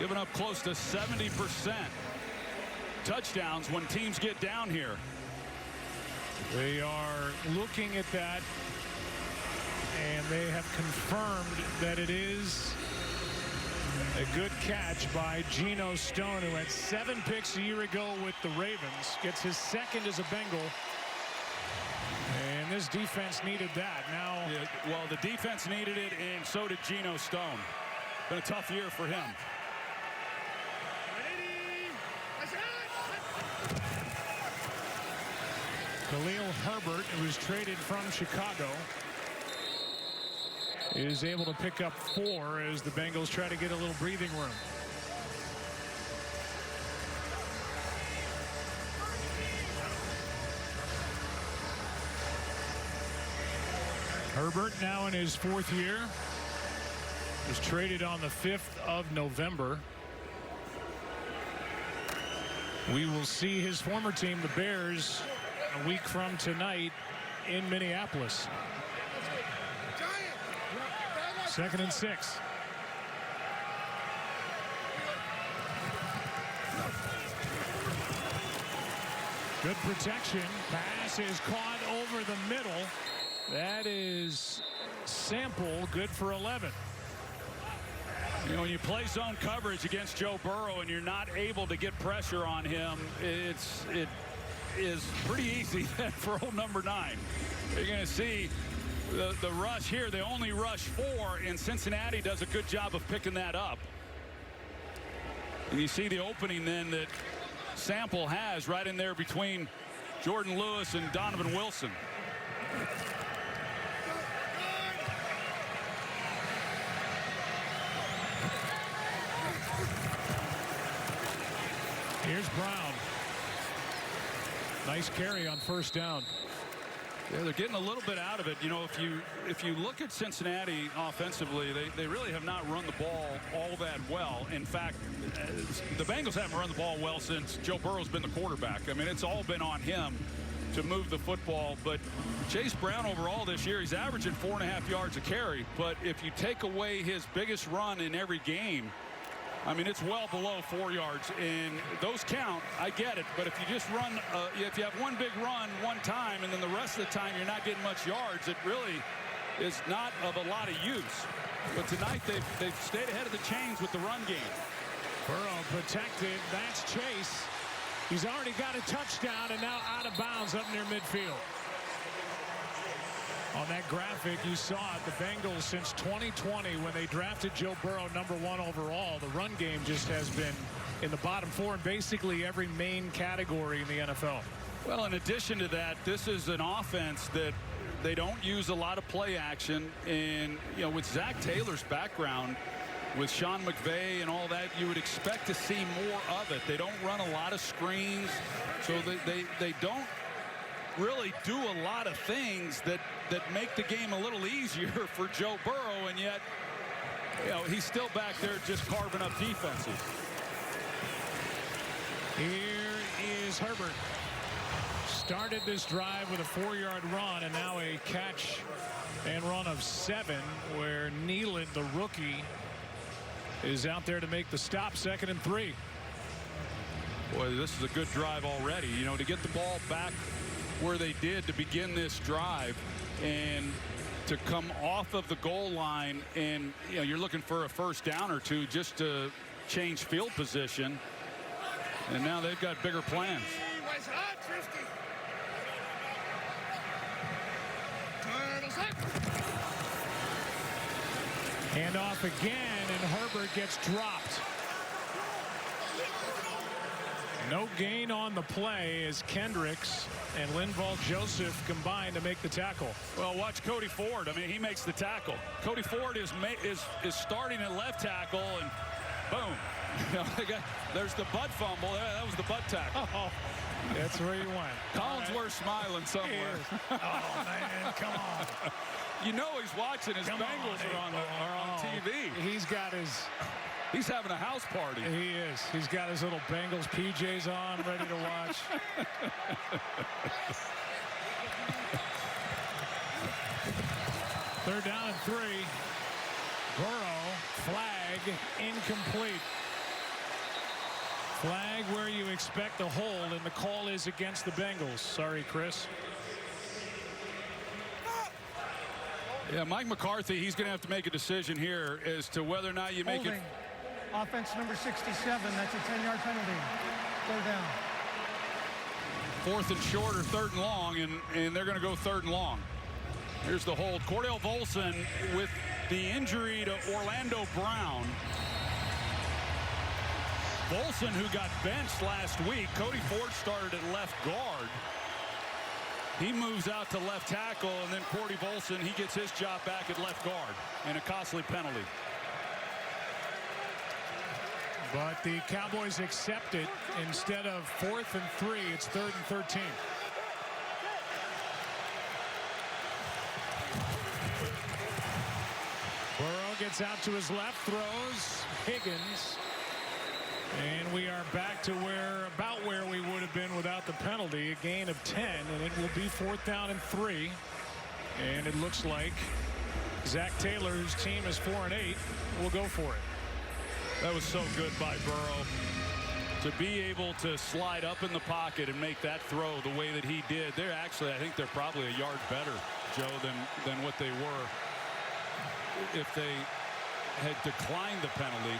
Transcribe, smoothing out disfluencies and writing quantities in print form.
giving up close to 70% touchdowns when teams get down here. They are looking at that, and they have confirmed that it is a good catch by Geno Stone, who had 7 picks a year ago with the Ravens. Gets his second as a Bengal. And this defense needed that. Now, yeah, well, the defense needed it, and so did Geno Stone. Been a tough year for him. Khalil Herbert, who was traded from Chicago, is able to pick up 4 as the Bengals try to get a little breathing room. Herbert now in his 4th year. Was traded on the 5th of November. We will see his former team, the Bears, a week from tonight in Minneapolis. 2nd and 6. Good protection. Pass is caught over the middle. That is Sample, good for 11. You know, when you play zone coverage against Joe Burrow and you're not able to get pressure on him, it is pretty easy for old number 9. You're going to see the rush here. They only rush 4, and Cincinnati does a good job of picking that up. And you see the opening then that Sample has right in there between Jordan Lewis and Donovan Wilson. Here's Brown. Nice carry on 1st down. Yeah, they're getting a little bit out of it. You know, if you look at Cincinnati offensively, they really have not run the ball all that well. In fact, the Bengals haven't run the ball well since Joe Burrow's been the quarterback. I mean, it's all been on him to move the football. But Chase Brown overall this year, he's averaging 4.5 yards a carry. But if you take away his biggest run in every game, I mean, it's well below 4 yards, and those count. I get it, but if you just run, if you have one big run one time, and then the rest of the time you're not getting much yards, it really is not of a lot of use. But tonight they've stayed ahead of the chains with the run game. Burrow protected. That's Chase. He's already got a touchdown, and now out of bounds up near midfield. On that graphic, you saw it, the Bengals since 2020, when they drafted Joe Burrow #1 overall, the run game just has been in the bottom 4 in basically every main category in the NFL. Well, in addition to that, this is an offense that they don't use a lot of play action. And, you know, with Zach Taylor's background, with Sean McVay and all that, you would expect to see more of it. They don't run a lot of screens, so they don't really do a lot of things that make the game a little easier for Joe Burrow, and yet, you know, he's still back there just carving up defenses. Here is Herbert. Started this drive with a 4-yard run, and now a catch and run of 7, where Nealon, the rookie, is out there to make the stop. 2nd and 3. Boy, this is a good drive already. You know, to get the ball back where they did to begin this drive, and to come off of the goal line, and you know, you're looking for a 1st down or 2 just to change field position, and now they've got bigger plans. Hand off again, and Herbert gets dropped. No gain on the play as Kendricks and Linval Joseph combine to make the tackle. Well, watch Cody Ford. I mean, he makes the tackle. Cody Ford is starting at left tackle, and boom. You know, there's the butt fumble. That was the butt tackle. Oh, that's where you went. Collinsworth smiling somewhere. Oh, man, come on. You know he's watching. His Bengals are on TV. He's having a house party. He is. He's got his little Bengals PJs on, ready to watch. Third down and 3. Burrow, flag, incomplete. Flag where you expect a hold, and the call is against the Bengals. Sorry, Chris. Yeah, Mike McCarthy, he's going to have to make a decision here as to whether or not you make Holding. it. Offense number 67. That's a 10-yard penalty. Third down. 4th and short or 3rd and long, and they're going to go 3rd and long. Here's the hold. Cordell Volson with the injury to Orlando Brown. Volson, who got benched last week. Cody Ford started at left guard. He moves out to left tackle, and then Cordell Volson, he gets his job back at left guard, and a costly penalty. But the Cowboys accept it. Instead of 4th and 3, it's 3rd and 13. Burrow gets out to his left, throws. Higgins. And we are back to about where we would have been without the penalty. A gain of 10, and it will be 4th down and 3. And it looks like Zach Taylor, whose team is 4-8, will go for it. That was so good by Burrow to be able to slide up in the pocket and make that throw the way that he did. They're actually, I think they're probably a yard better, Joe, than what they were if they had declined the penalty.